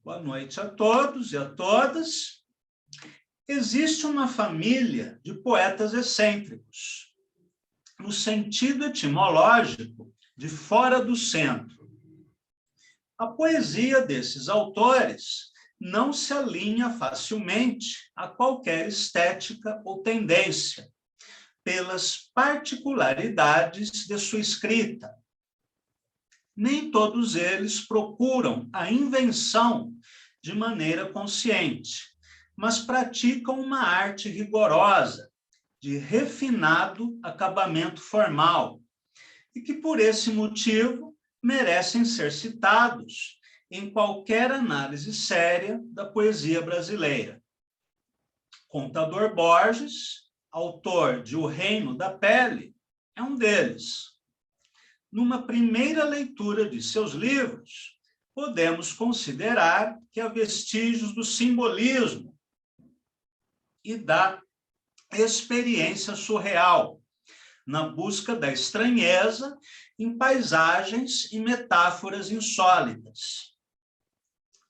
Boa noite a todos e a todas. Existe uma família de poetas excêntricos, no sentido etimológico de fora do centro. A poesia desses autores não se alinha facilmente a qualquer estética ou tendência, pelas particularidades de sua escrita. Nem todos eles procuram a invenção de maneira consciente, mas praticam uma arte rigorosa, de refinado acabamento formal, e que, por esse motivo, merecem ser citados em qualquer análise séria da poesia brasileira. Contador Borges, autor de O Reino da Pele, é um deles. Numa primeira leitura de seus livros, podemos considerar que há vestígios do simbolismo e da experiência surreal, na busca da estranheza em paisagens e metáforas insólitas.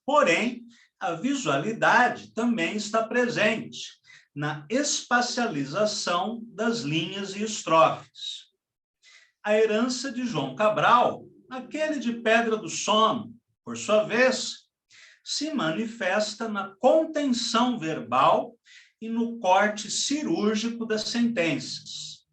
Porém, a visualidade também está presente na espacialização das linhas e estrofes. A herança de João Cabral, aquele de Pedra do Sono, por sua vez, se manifesta na contenção verbal e no corte cirúrgico das sentenças.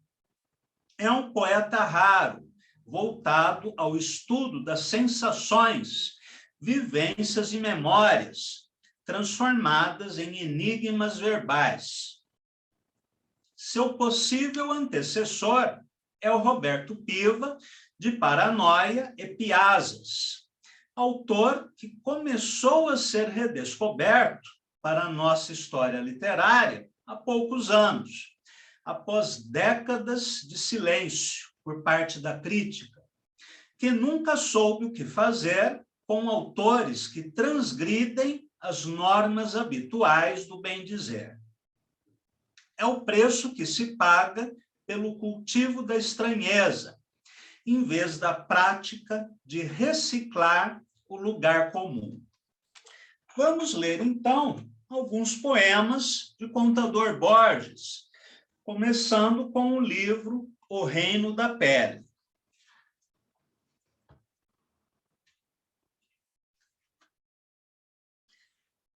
É um poeta raro, voltado ao estudo das sensações, vivências e memórias, transformadas em enigmas verbais. Seu possível antecessor é o Roberto Piva, de Paranoia e Piazzas, autor que começou a ser redescoberto para a nossa história literária há poucos anos, após décadas de silêncio por parte da crítica, que nunca soube o que fazer com autores que transgridem as normas habituais do bem-dizer. É o preço que se paga pelo cultivo da estranheza, em vez da prática de reciclar o lugar comum. Vamos ler, então, alguns poemas de Contador Borges, começando com o livro O Reino da Pele.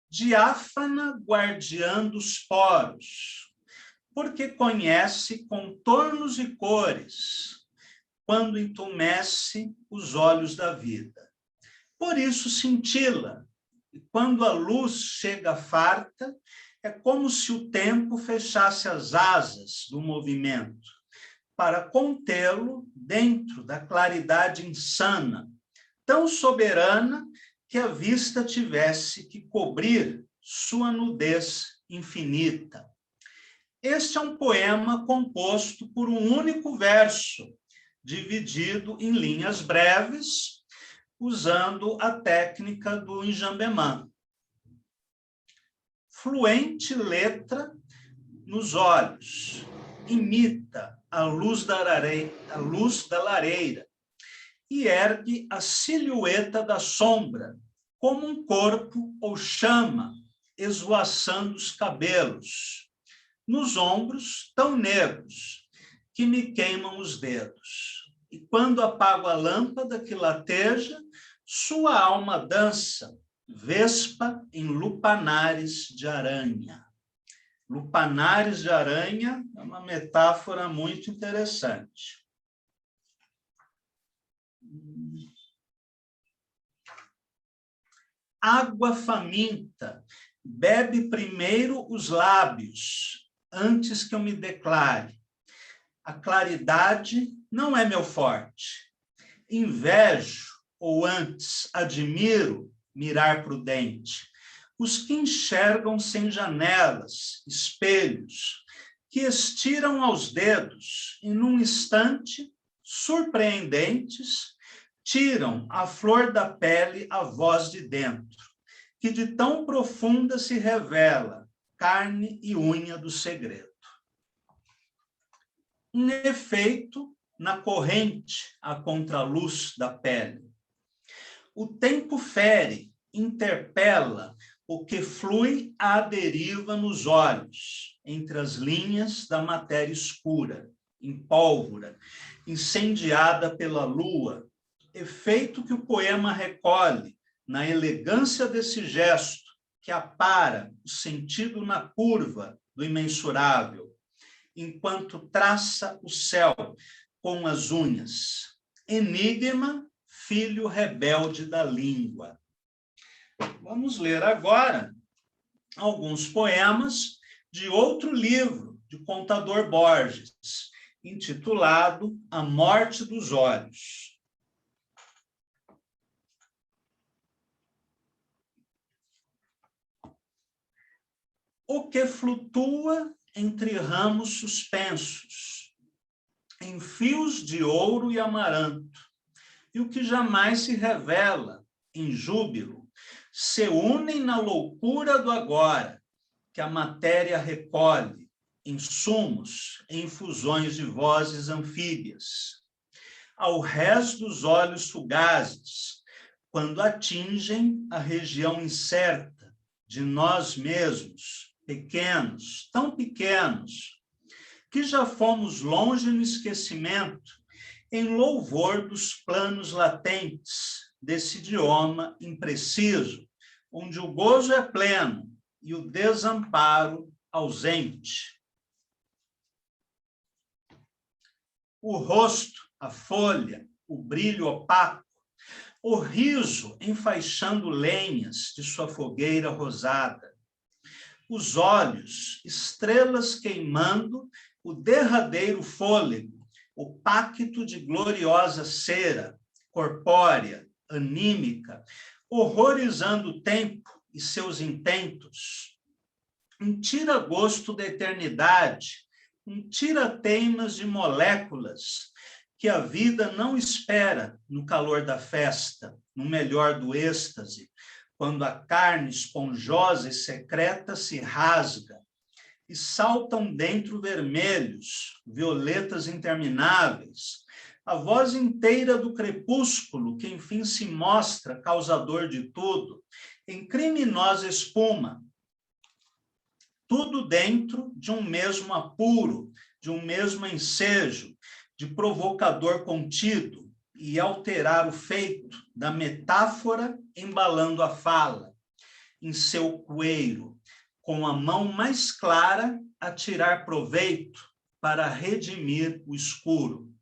Diáfana guardiã dos poros, porque conhece contornos e cores, quando entumece os olhos da vida. Por isso cintila, e quando a luz chega farta, é como se o tempo fechasse as asas do movimento, para contê-lo dentro da claridade insana, tão soberana que a vista tivesse que cobrir sua nudez infinita. Este é um poema composto por um único verso, dividido em linhas breves, usando a técnica do enjambemã. Fluente letra nos olhos, imita a luz da lareira e ergue a silhueta da sombra, como um corpo ou chama, esvoaçando os cabelos, nos ombros tão negros que me queimam os dedos. E quando apago a lâmpada que lateja, sua alma dança, vespa em lupanares de aranha. Lupanares de aranha é uma metáfora muito interessante. Água faminta, bebe primeiro os lábios, antes que eu me declare. A claridade não é meu forte. Invejo, ou antes admiro, mirar prudente. Os que enxergam sem janelas, espelhos, que estiram aos dedos e, num instante, surpreendentes, tiram à flor da pele a voz de dentro, que de tão profunda se revela, carne e unha do segredo. Um efeito na corrente à contraluz da pele. O tempo fere interpela o que flui à deriva nos olhos, entre as linhas da matéria escura, em pólvora, incendiada pela lua, efeito que o poema recolhe na elegância desse gesto que apara o sentido na curva do imensurável, enquanto traça o céu com as unhas. Enigma, filho rebelde da língua. Vamos ler agora alguns poemas de outro livro de Contador Borges, intitulado A Morte dos Olhos. O que flutua entre ramos suspensos, em fios de ouro e amaranto, e o que jamais se revela em júbilo, se unem na loucura do agora, que a matéria recolhe, em sumos, em fusões de vozes anfíbias, ao rés dos olhos fugazes, quando atingem a região incerta de nós mesmos, pequenos, tão pequenos, que já fomos longe no esquecimento, em louvor dos planos latentes desse idioma impreciso, onde o gozo é pleno e o desamparo ausente. O rosto, a folha, o brilho opaco, o riso enfaixando lenhas de sua fogueira rosada, os olhos, estrelas queimando o derradeiro fôlego, o pacto de gloriosa cera, corpórea, anímica, horrorizando o tempo e seus intentos. Um tira-gosto da eternidade, um tira-teimas de moléculas que a vida não espera no calor da festa, no melhor do êxtase, quando a carne esponjosa e secreta se rasga, e saltam dentro vermelhos, violetas intermináveis, a voz inteira do crepúsculo, que enfim se mostra causador de tudo, em criminosa espuma, tudo dentro de um mesmo apuro, de um mesmo ensejo, de provocador contido, e alterar o feito da metáfora embalando a fala, em seu cueiro, com a mão mais clara a tirar proveito para redimir o escuro.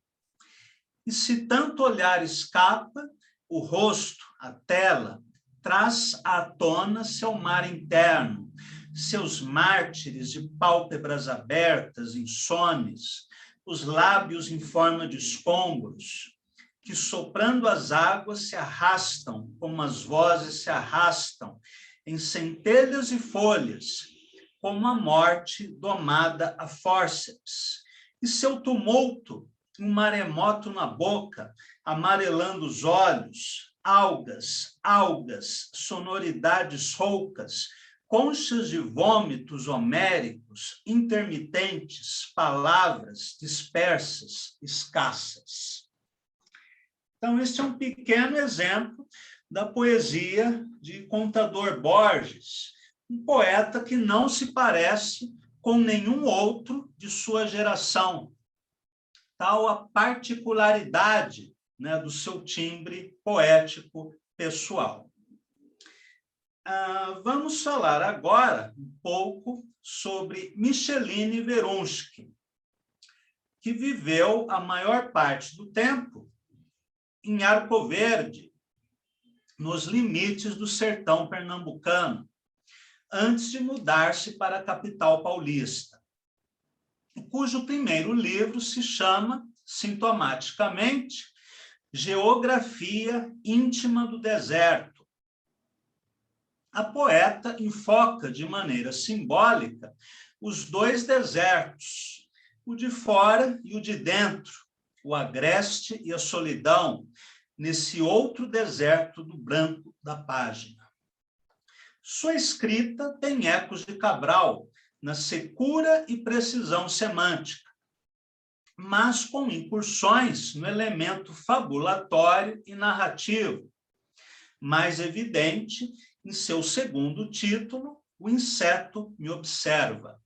E se tanto olhar escapa, o rosto, a tela, traz à tona seu mar interno, seus mártires de pálpebras abertas, insones, os lábios em forma de escombros, que soprando as águas se arrastam, como as vozes se arrastam, em centelhas e folhas, como a morte domada a fórceps, e seu tumulto, um maremoto na boca, amarelando os olhos, algas, sonoridades roucas, conchas de vômitos homéricos, intermitentes, palavras dispersas, escassas. Então, este é um pequeno exemplo da poesia de Contador Borges, um poeta que não se parece com nenhum outro de sua geração. Tal a particularidade, né, do seu timbre poético pessoal. Vamos falar agora um pouco sobre Micheline Verunski, que viveu a maior parte do tempo em Arco Verde, nos limites do sertão pernambucano, antes de mudar-se para a capital paulista, cujo primeiro livro se chama, sintomaticamente, Geografia Íntima do Deserto. A poeta enfoca de maneira simbólica os dois desertos, o de fora e o de dentro, o agreste e a solidão, nesse outro deserto do branco da página. Sua escrita tem ecos de Cabral, na secura e precisão semântica, mas com incursões no elemento fabulatório e narrativo, mais evidente em seu segundo título, O Inseto Me Observa.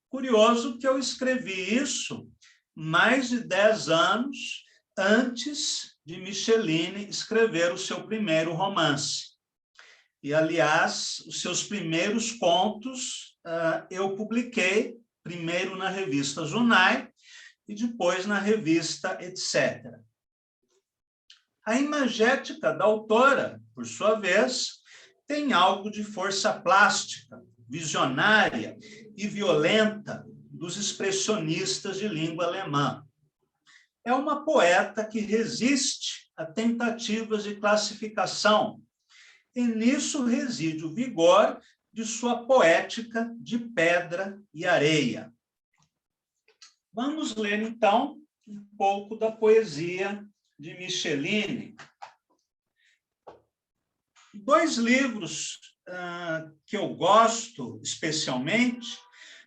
Curioso que eu escrevi isso mais de 10 anos antes de Micheline escrever o seu primeiro romance. E, aliás, os seus primeiros contos eu publiquei, primeiro na revista Junai e depois na revista Etc. A imagética da autora, por sua vez, tem algo de força plástica, visionária e violenta dos expressionistas de língua alemã. É uma poeta que resiste a tentativas de classificação, e nisso reside o vigor de sua poética de pedra e areia. Vamos ler, então, um pouco da poesia de Micheline. 2 livros que eu gosto especialmente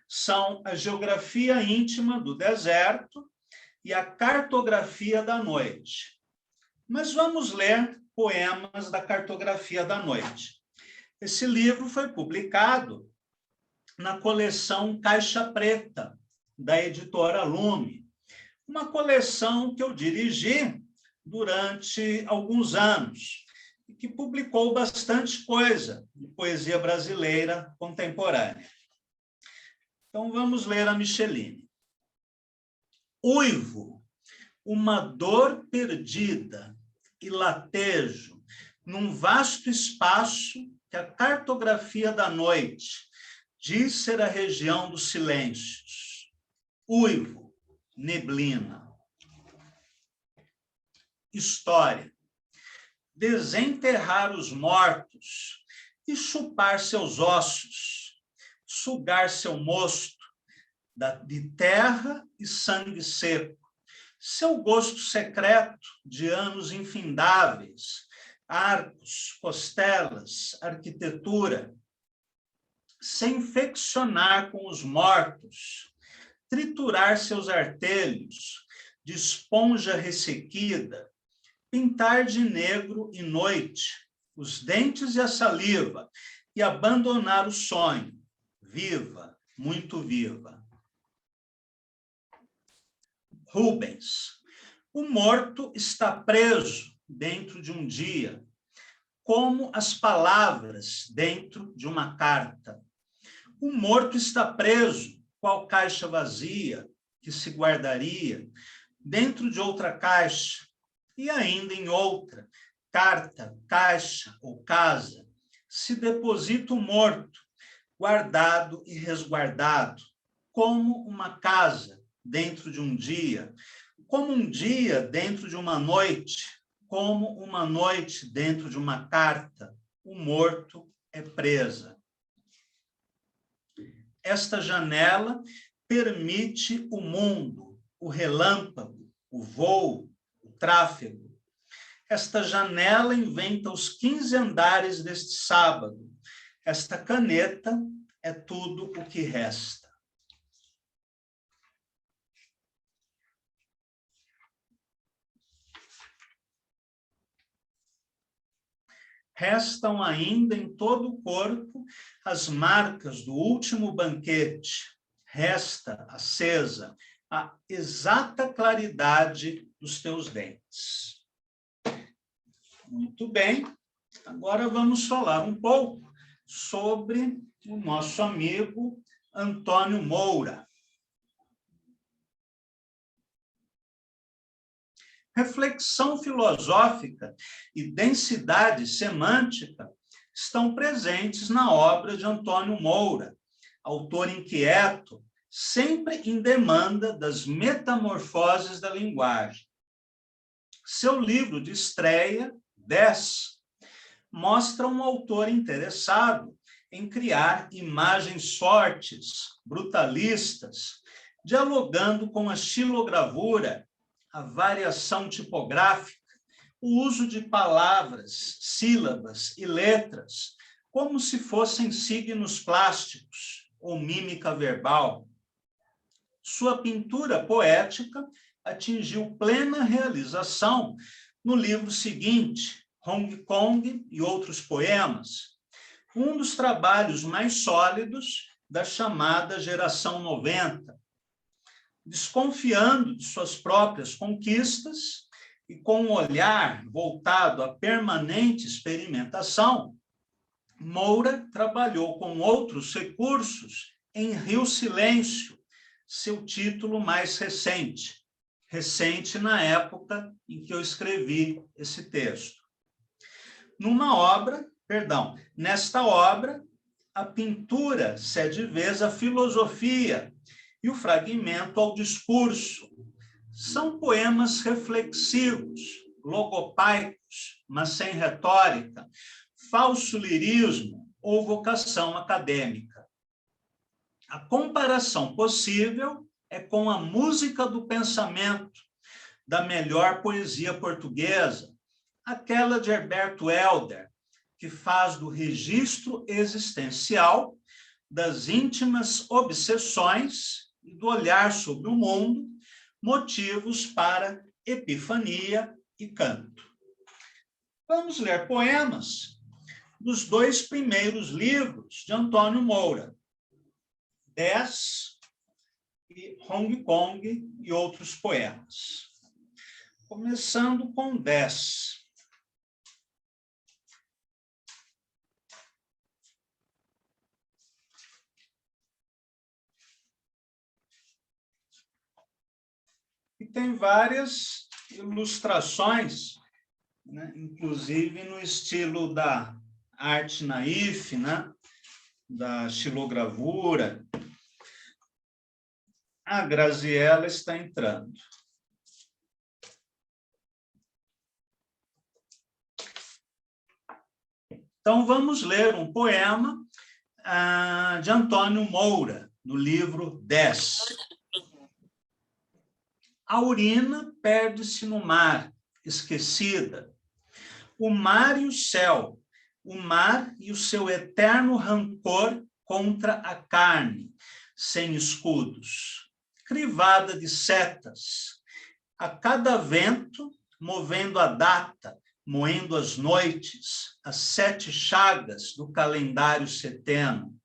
são A Geografia Íntima do Deserto e A Cartografia da Noite. Mas vamos ler poemas da Cartografia da Noite. Esse livro foi publicado na coleção Caixa Preta, da editora Lume, uma coleção que eu dirigi durante alguns anos, e que publicou bastante coisa de poesia brasileira contemporânea. Então, vamos ler a Micheline. Uivo, uma dor perdida e latejo num vasto espaço que a cartografia da noite diz ser a região dos silêncios. Uivo, neblina. História. Desenterrar os mortos e chupar seus ossos, sugar seu mosto de terra e sangue seco, seu gosto secreto de anos infindáveis, arcos, costelas, arquitetura, se infeccionar com os mortos, triturar seus artelhos de esponja ressequida, pintar de negro e noite os dentes e a saliva e abandonar o sonho, viva, muito viva. Rubens, o morto está preso dentro de um dia, como as palavras dentro de uma carta. O morto está preso, qual caixa vazia que se guardaria dentro de outra caixa, e ainda em outra, carta, caixa ou casa, se deposita o morto, guardado e resguardado, como uma casa dentro de um dia, como um dia dentro de uma noite, como uma noite dentro de uma carta, o morto é presa. Esta janela permite o mundo, o relâmpago, o voo, o tráfego. Esta janela inventa os 15 andares deste sábado. Esta caneta é tudo o que resta. Restam ainda em todo o corpo as marcas do último banquete. Resta acesa a exata claridade dos teus dentes. Muito bem. Agora vamos falar um pouco sobre o nosso amigo Antônio Moura. Reflexão filosófica e densidade semântica estão presentes na obra de Antônio Moura, autor inquieto, sempre em demanda das metamorfoses da linguagem. Seu livro de estreia, 10, mostra um autor interessado em criar imagens fortes, brutalistas, dialogando com a xilogravura, a variação tipográfica, o uso de palavras, sílabas e letras, como se fossem signos plásticos ou mímica verbal. Sua pintura poética atingiu plena realização no livro seguinte, Hong Kong e Outros Poemas, um dos trabalhos mais sólidos da chamada geração 90, desconfiando de suas próprias conquistas e com um olhar voltado à permanente experimentação, Moura trabalhou com outros recursos em Rio Silêncio, seu título mais recente na época em que eu escrevi esse texto. Nesta obra, a pintura cede vez à filosofia e o fragmento ao discurso. São poemas reflexivos, logopaicos, mas sem retórica, falso lirismo ou vocação acadêmica. A comparação possível é com a música do pensamento, da melhor poesia portuguesa, aquela de Herberto Helder, que faz do registro existencial, das íntimas obsessões e do olhar sobre o mundo, motivos para epifania e canto. Vamos ler poemas dos 2 primeiros livros de Antônio Moura, 10 e Hong Kong e outros poemas. Começando com 10. E tem várias ilustrações, né? Inclusive no estilo da arte naif, né? Da xilogravura. A Graziella está entrando. Então, vamos ler um poema de Antônio Moura, no livro 10. A urina perde-se no mar, esquecida. O mar e o céu, o mar e o seu eterno rancor contra a carne, sem escudos, crivada de setas. A cada vento, movendo a data, moendo as noites, as 7 chagas do calendário seteno,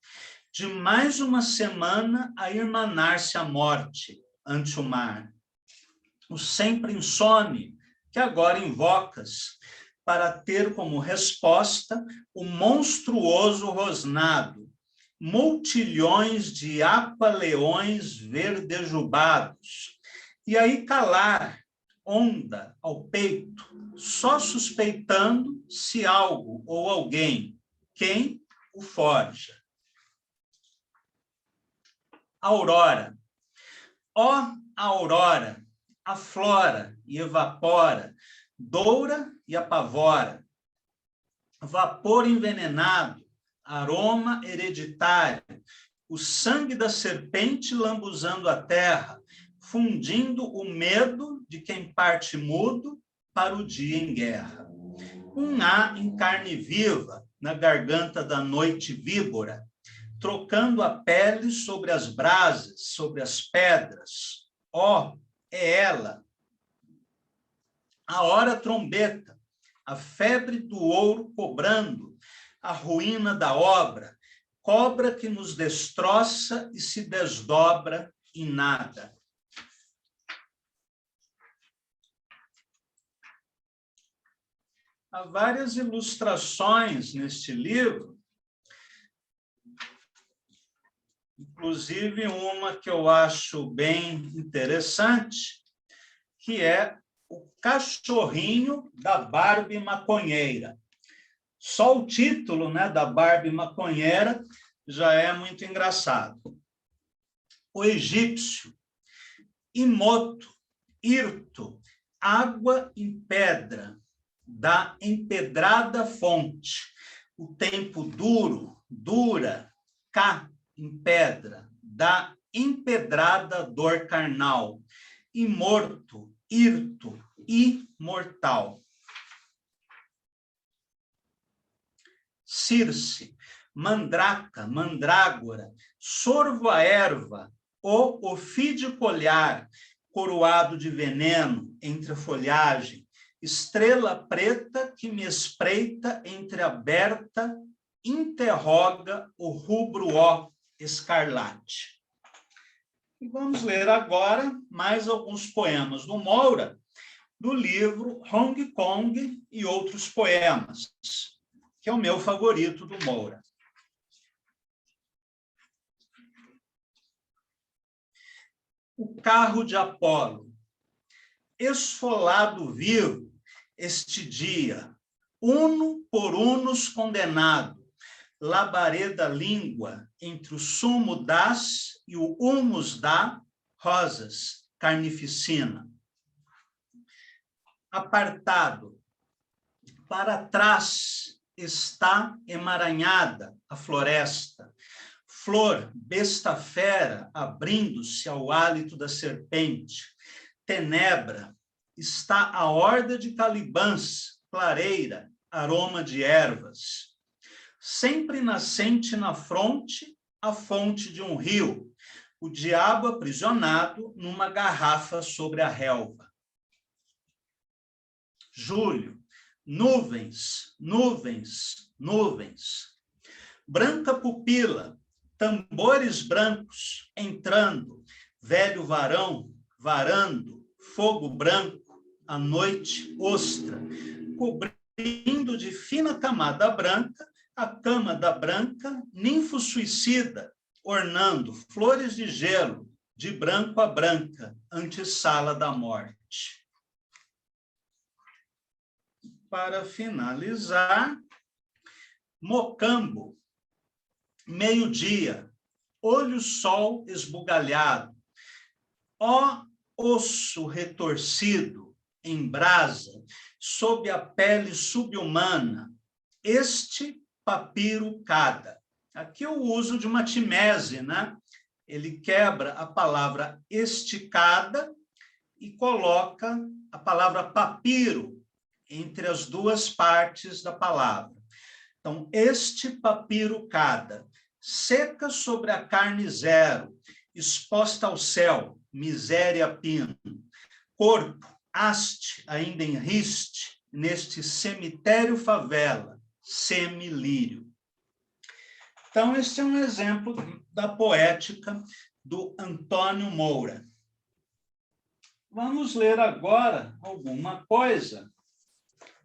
de mais uma semana a irmanar-se a morte ante o mar. O sempre insone, que agora invocas, para ter como resposta o monstruoso rosnado, multilhões de apa-leões verdejubados, e aí calar, onda ao peito, só suspeitando se algo ou alguém, quem o forja. Aurora. Ó aurora, aflora e evapora, doura e apavora. Vapor envenenado, aroma hereditário, o sangue da serpente lambuzando a terra, fundindo o medo de quem parte mudo para o dia em guerra. Um A em carne viva, na garganta da noite víbora, trocando a pele sobre as brasas, sobre as pedras. Ó, é ela. A hora trombeta, a febre do ouro cobrando, a ruína da obra, cobra que nos destroça e se desdobra em nada. Há várias ilustrações neste livro, inclusive uma que eu acho bem interessante, que é o cachorrinho da Barbie maconheira. Só o título, né, da Barbie maconheira já é muito engraçado. O egípcio, imoto, hirto, água em pedra, da empedrada fonte, o tempo duro, dura, cá em pedra, da empedrada dor carnal, imorto, hirto, imortal. Circe, mandraca, mandrágora, sorvo a erva, o ofídio colhar, coroado de veneno entre a folhagem, estrela preta que me espreita entre aberta interroga o rubro-ó escarlate. E vamos ler agora mais alguns poemas do Moura, do livro Hong Kong e Outros Poemas, que é o meu favorito do Moura. O carro de Apolo, esfolado vivo, este dia, uno por unos condenado, labareda língua entre o sumo das e o humus da rosas, carnificina. Apartado, para trás está emaranhada a floresta, flor, besta fera, abrindo-se ao hálito da serpente, tenebra, está a horda de calibãs, clareira, aroma de ervas. Sempre nascente na fronte, a fonte de um rio, o diabo aprisionado numa garrafa sobre a relva. Julho, nuvens, nuvens, nuvens. Branca pupila, tambores brancos entrando, velho varão, varando, fogo branco, a noite ostra, cobrindo de fina camada branca a cama da branca, ninfo suicida, ornando flores de gelo, de branco a branca, antessala da morte. Para finalizar, Mocambo, meio-dia, olho-sol esbugalhado, ó osso retorcido em brasa, sob a pele subhumana, este papiro cada. Aqui o uso de uma timese, né? Ele quebra a palavra esticada e coloca a palavra papiro entre as duas partes da palavra. Então, este papiro cada, seca sobre a carne zero, exposta ao céu, miséria pino, corpo, haste, ainda em riste, neste cemitério favela, semilírio. Então, este é um exemplo da poética do Antônio Moura. Vamos ler agora alguma coisa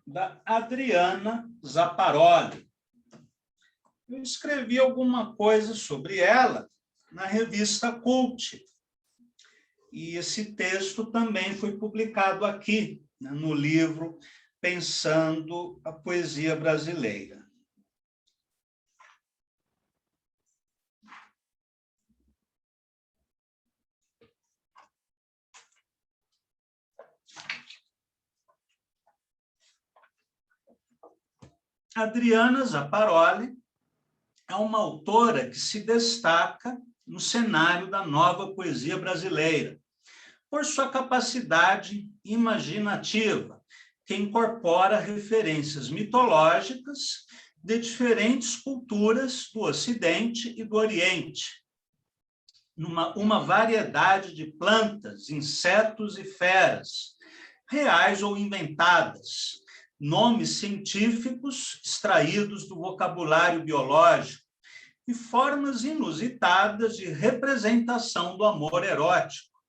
da Adriana Zapparoli. Eu escrevi alguma coisa sobre ela na revista Cult. E esse texto também foi publicado aqui, né, no livro Pensando a Poesia Brasileira. Adriana Zapparoli é uma autora que se destaca no cenário da nova poesia brasileira, por sua capacidade imaginativa, que incorpora referências mitológicas de diferentes culturas do Ocidente e do Oriente, uma variedade de plantas, insetos e feras, reais ou inventadas, nomes científicos extraídos do vocabulário biológico e formas inusitadas de representação do amor erótico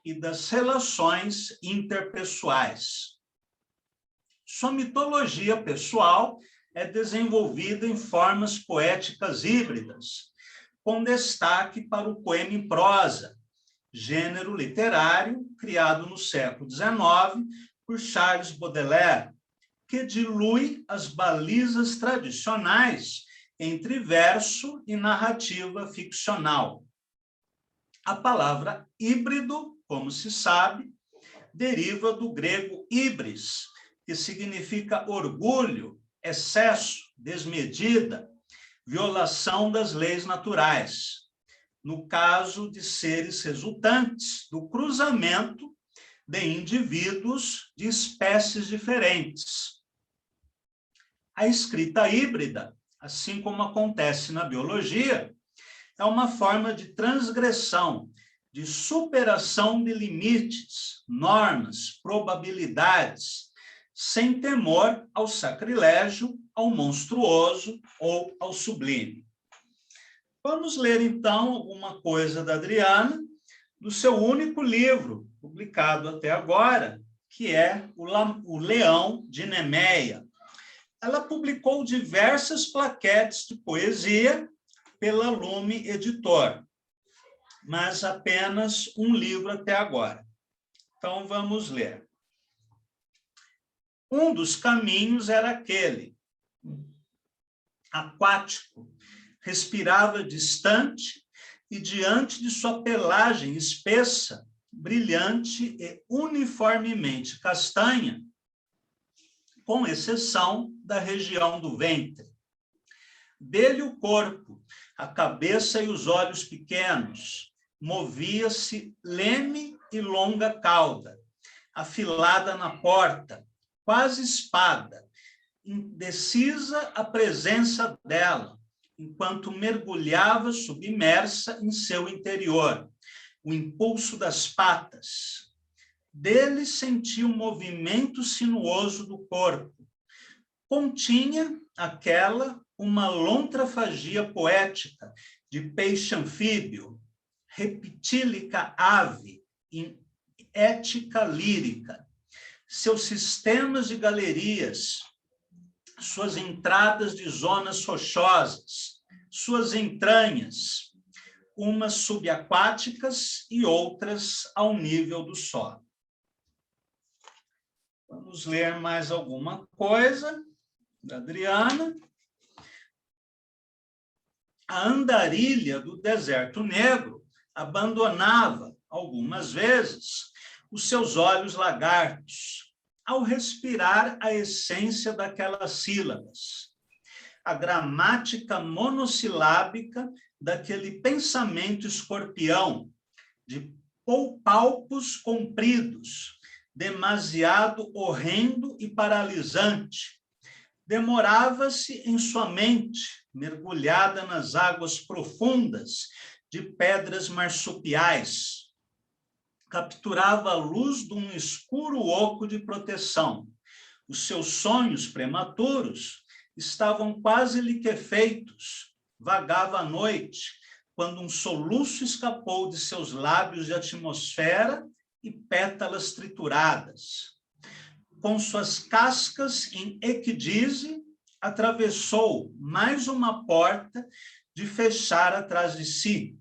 e das relações interpessoais. Sua mitologia pessoal é desenvolvida em formas poéticas híbridas, com destaque para o poema em prosa, gênero literário criado no século XIX por Charles Baudelaire, que dilui as balizas tradicionais entre verso e narrativa ficcional. A palavra híbrido, como se sabe, deriva do grego híbris, que significa orgulho, excesso, desmedida, violação das leis naturais, no caso de seres resultantes do cruzamento de indivíduos de espécies diferentes. A escrita híbrida, assim como acontece na biologia, é uma forma de transgressão, de superação de limites, normas, probabilidades, sem temor ao sacrilégio ao monstruoso ou ao sublime. Vamos ler, então, alguma coisa da Adriana, do seu único livro, publicado até agora, que é O Leão de Nemeia. Ela publicou diversas plaquetes de poesia pela Lume Editor, mas apenas um livro até agora. Então, vamos ler. Um dos caminhos era aquele, aquático, respirava distante e diante de sua pelagem espessa, brilhante e uniformemente castanha, com exceção da região do ventre. Dele o corpo, a cabeça e os olhos pequenos, movia-se leme e longa cauda, afilada na porta, quase espada, indecisa a presença dela, enquanto mergulhava submersa em seu interior, o impulso das patas. Dele sentia o movimento sinuoso do corpo. Continha aquela uma lontrafagia poética de peixe anfíbio, reptílica ave, em ética lírica. Seus sistemas de galerias, suas entradas de zonas rochosas, suas entranhas, umas subaquáticas e outras ao nível do solo. Vamos ler mais alguma coisa da Adriana. A andarilha do deserto negro abandonava, algumas vezes, os seus olhos lagartos, ao respirar a essência daquelas sílabas. A gramática monossilábica daquele pensamento escorpião, de palpos compridos, demasiado horrendo e paralisante, demorava-se em sua mente, mergulhada nas águas profundas de pedras marsupiais. Capturava a luz de um escuro oco de proteção. Os seus sonhos prematuros estavam quase liquefeitos. Vagava à noite, quando um soluço escapou de seus lábios de atmosfera e pétalas trituradas. Com suas cascas em equidise, atravessou mais uma porta de fechar atrás de si.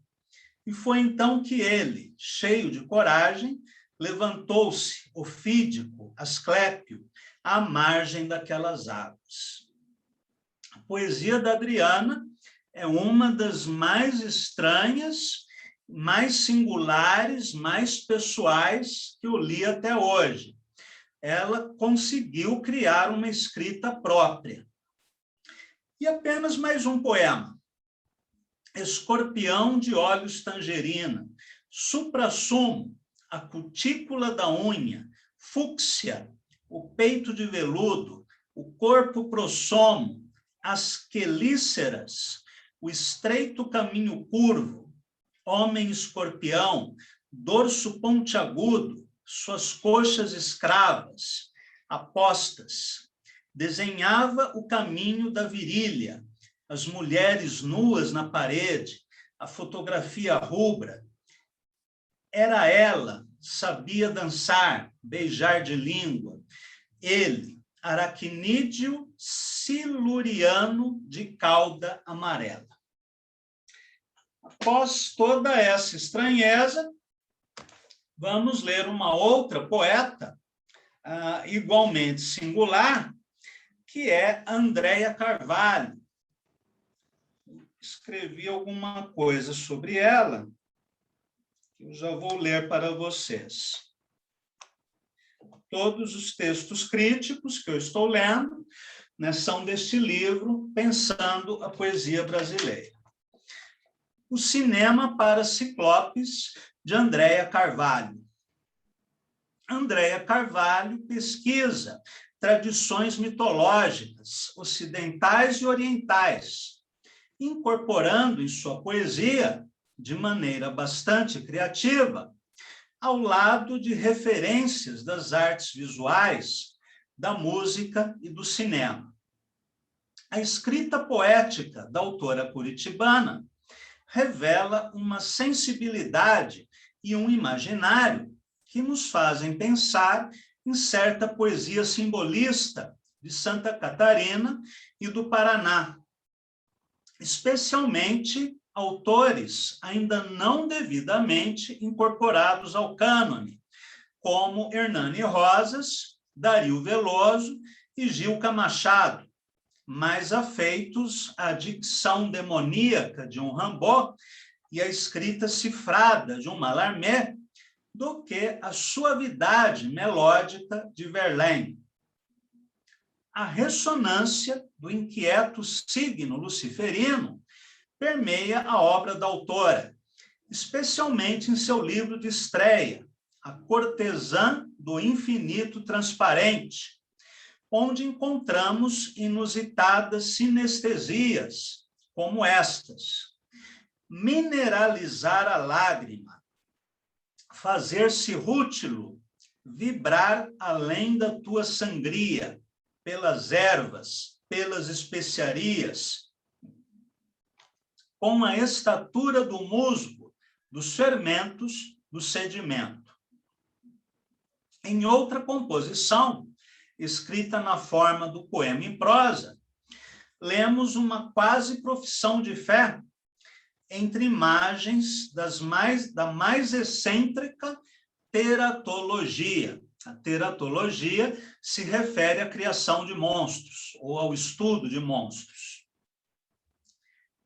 E foi então que ele, cheio de coragem, levantou-se, ofídico, asclépio, à margem daquelas águas. A poesia da Adriana é uma das mais estranhas, mais singulares, mais pessoais que eu li até hoje. Ela conseguiu criar uma escrita própria. E apenas mais um poema. Escorpião de olhos tangerina, suprassumo, a cutícula da unha, fúcsia, o peito de veludo, o corpo prossomo, as quelíceras, o estreito caminho curvo, homem escorpião, dorso pontiagudo, suas coxas escravas, apostas. Desenhava o caminho da virilha, as mulheres nuas na parede, a fotografia rubra. Era ela, sabia dançar, beijar de língua. Ele, aracnídeo siluriano de cauda amarela. Após toda essa estranheza, vamos ler uma outra poeta, igualmente singular, que é Andréa Carvalho. Escrevi alguma coisa sobre ela, que eu já vou ler para vocês. Todos os textos críticos que eu estou lendo, né, são deste livro, Pensando a Poesia Brasileira. O Cinema para Ciclopes, de Andréa Carvalho. Andréa Carvalho pesquisa tradições mitológicas, ocidentais e orientais, incorporando em sua poesia, de maneira bastante criativa, ao lado de referências das artes visuais, da música e do cinema. A escrita poética da autora curitibana revela uma sensibilidade e um imaginário que nos fazem pensar em certa poesia simbolista de Santa Catarina e do Paraná, especialmente autores ainda não devidamente incorporados ao cânone, como Hernani Rosas, Dario Veloso e Gilca Machado, mais afeitos à dicção demoníaca de um Rimbaud e à escrita cifrada de um Mallarmé do que a suavidade melódica de Verlaine. A ressonância do inquieto signo luciferino permeia a obra da autora, especialmente em seu livro de estreia, A Cortesã do Infinito Transparente, onde encontramos inusitadas sinestesias, como estas: mineralizar a lágrima, fazer-se rútilo, vibrar além da tua sangria, pelas ervas, pelas especiarias, com a estatura do musgo, dos fermentos, do sedimento. Em outra composição, escrita na forma do poema em prosa, lemos uma quase profissão de fé entre imagens da mais excêntrica teratologia. A teratologia se refere à criação de monstros, ou ao estudo de monstros.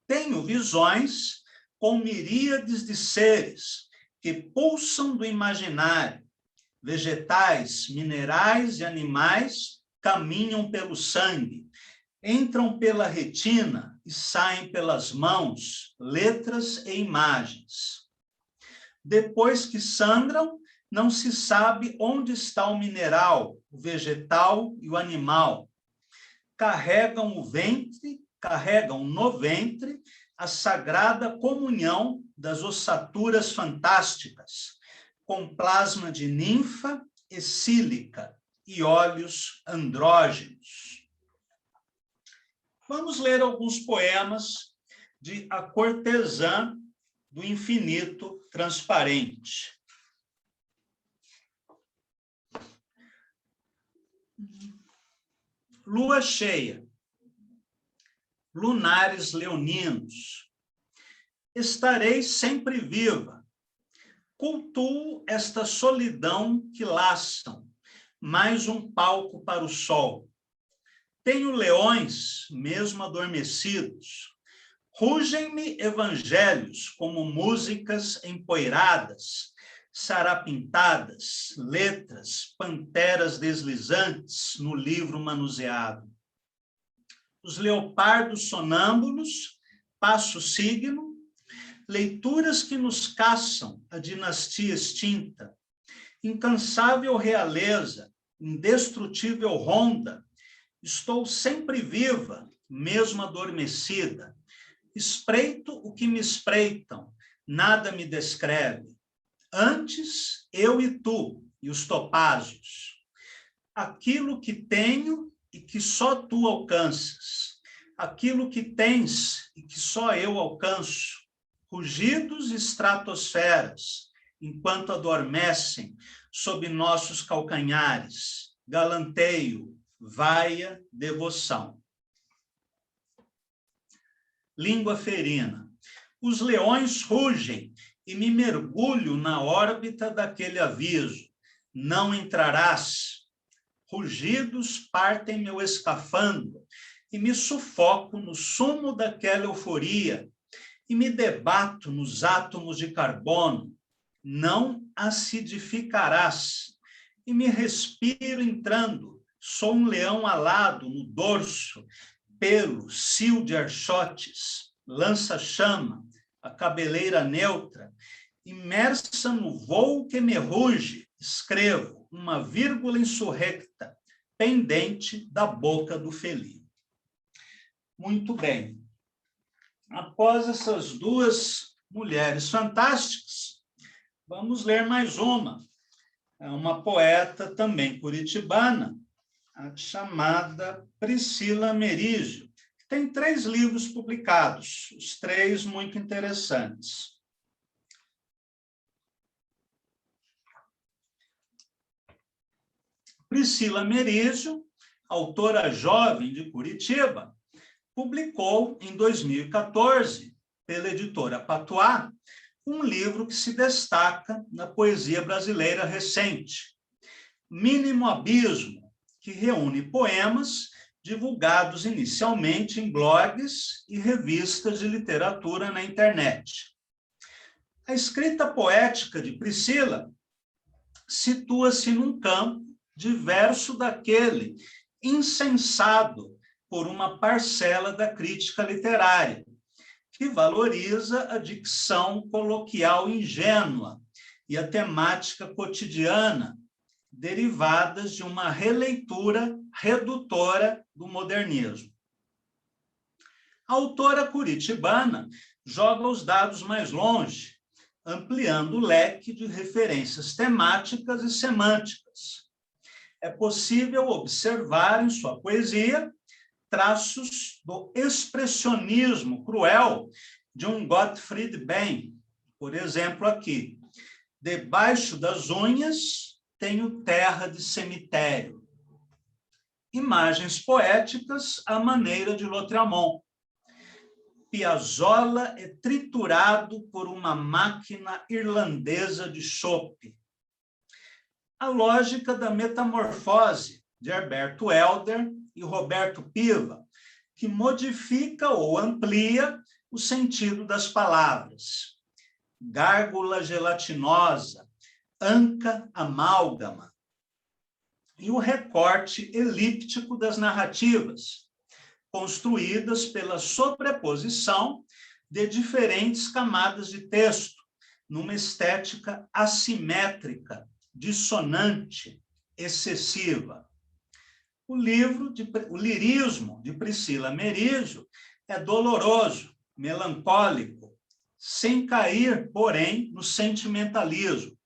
Tenho visões com miríades de seres que pulsam do imaginário. Vegetais, minerais e animais caminham pelo sangue, entram pela retina e saem pelas mãos, letras e imagens. Depois que sangram, não se sabe onde está o mineral, o vegetal e o animal. Carregam no ventre a sagrada comunhão das ossaturas fantásticas, com plasma de ninfa e sílica e olhos andrógenos. Vamos ler alguns poemas de A Cortesã do Infinito Transparente. Lua cheia, lunares leoninos, estarei sempre viva, cultuo esta solidão que laçam, mais um palco para o sol. Tenho leões, mesmo adormecidos, rugem-me evangelhos como músicas empoeiradas, sarapintadas, letras, panteras deslizantes no livro manuseado. Os leopardos sonâmbulos, passo signo, leituras que nos caçam a dinastia extinta, incansável realeza, indestrutível ronda, estou sempre viva, mesmo adormecida, espreito o que me espreitam, nada me descreve. Antes, eu e tu, e os topázios. Aquilo que tenho e que só tu alcanças. Aquilo que tens e que só eu alcanço. Rugidos estratosferas, enquanto adormecem sob nossos calcanhares. Galanteio, vaia, devoção. Língua ferina. Os leões rugem e me mergulho na órbita daquele aviso. Não entrarás. Rugidos partem meu escafandro e me sufoco no sumo daquela euforia e me debato nos átomos de carbono. Não acidificarás e me respiro entrando. Sou um leão alado no dorso, pelo, cio de archotes, lança-chama, a cabeleira neutra, imersa no voo que me ruge, escrevo uma vírgula insurrecta, pendente da boca do felino. Muito bem. Após essas duas mulheres fantásticas, vamos ler mais uma. É uma poeta também curitibana, chamada Priscila Merizio, que Tem 3 livros publicados, os 3 muito interessantes. Priscila Merizio, autora jovem de Curitiba, publicou em 2014, pela editora Patois, um livro que se destaca na poesia brasileira recente, Mínimo Abismo, que reúne poemas divulgados inicialmente em blogs e revistas de literatura na internet. A escrita poética de Priscila situa-se num campo diverso daquele incensado por uma parcela da crítica literária, que valoriza a dicção coloquial ingênua e a temática cotidiana, derivadas de uma releitura redutora do modernismo. A autora curitibana joga os dados mais longe, ampliando o leque de referências temáticas e semânticas. É possível observar em sua poesia traços do expressionismo cruel de um Gottfried Benn. Por exemplo, aqui, debaixo das unhas tenho terra de cemitério. Imagens poéticas à maneira de Lautréamont. Piazzolla é triturado por uma máquina irlandesa de chope. A lógica da metamorfose de Herberto Helder e Roberto Piva, que modifica ou amplia o sentido das palavras. Gárgula gelatinosa, anca amálgama. E o recorte elíptico das narrativas, construídas pela sobreposição de diferentes camadas de texto, numa estética assimétrica, dissonante, excessiva. O lirismo de Priscila Merizio é doloroso, melancólico, sem cair, porém, no sentimentalismo.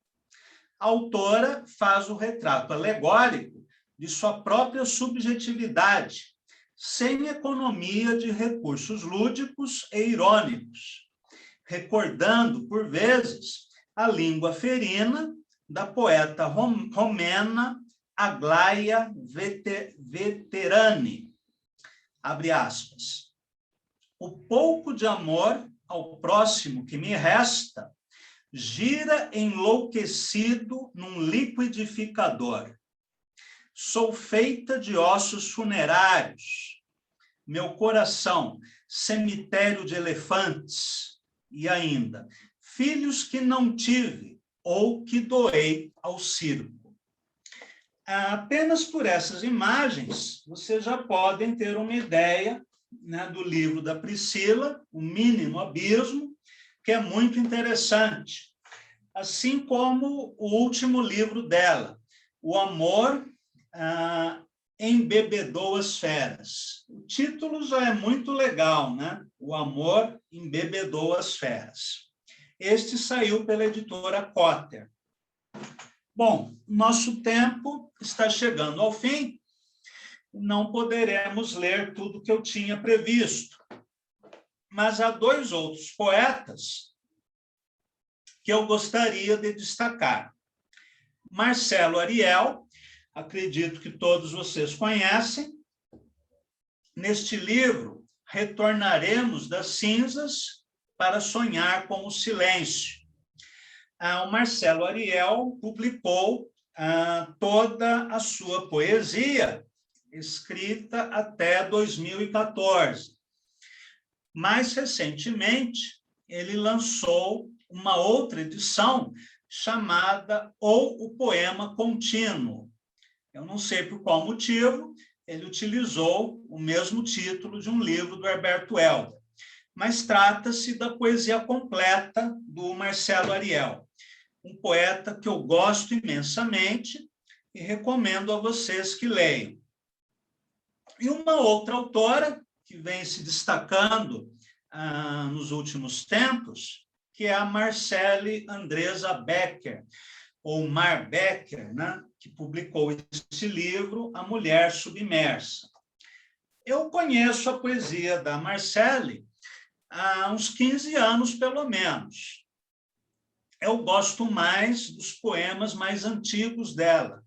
A autora faz o retrato alegórico de sua própria subjetividade, sem economia de recursos lúdicos e irônicos, recordando, por vezes, a língua ferina da poeta romena Aglaia Veterani. Abre aspas. O pouco de amor ao próximo que me resta gira enlouquecido num liquidificador. Sou feita de ossos funerários. Meu coração, cemitério de elefantes. E ainda, filhos que não tive ou que doei ao circo. Apenas por essas imagens, vocês já podem ter uma ideia, né, do livro da Priscila, O Mínimo Abismo, que é muito interessante. Assim como o último livro dela, O Amor Embebedou as Feras. O título já é muito legal, né? O Amor Embebedou as Feras. Este saiu pela editora Cotter. Bom, nosso tempo está chegando ao fim. Não poderemos ler tudo que eu tinha previsto. Mas há 2 outros poetas que eu gostaria de destacar. Marcelo Ariel, acredito que todos vocês conhecem. Neste livro, Retornaremos das Cinzas para Sonhar com o Silêncio. O Marcelo Ariel publicou toda a sua poesia, escrita até 2014. Mais recentemente, ele lançou uma outra edição chamada Ou o Poema Contínuo. Eu não sei por qual motivo ele utilizou o mesmo título de um livro do Herberto Helder, mas trata-se da poesia completa do Marcelo Ariel, um poeta que eu gosto imensamente e recomendo a vocês que leiam. E uma outra autora que vem se destacando nos últimos tempos, que é a Marcele Andresa Becker, ou Mar Becker, né, que publicou esse livro, A Mulher Submersa. Eu conheço a poesia da Marcelle há uns 15 anos, pelo menos. Eu gosto mais dos poemas mais antigos dela.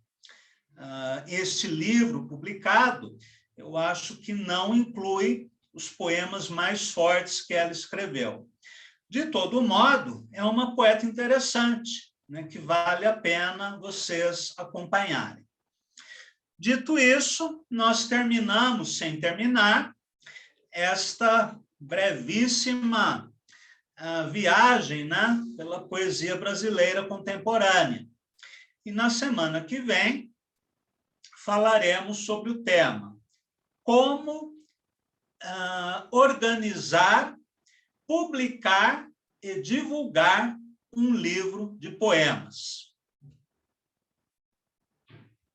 Este livro publicado, eu acho que não inclui os poemas mais fortes que ela escreveu. De todo modo, é uma poeta interessante, né, que vale a pena vocês acompanharem. Dito isso, nós terminamos, sem terminar, esta brevíssima viagem, né, pela poesia brasileira contemporânea. E na semana que vem, falaremos sobre o tema: como organizar, publicar e divulgar um livro de poemas.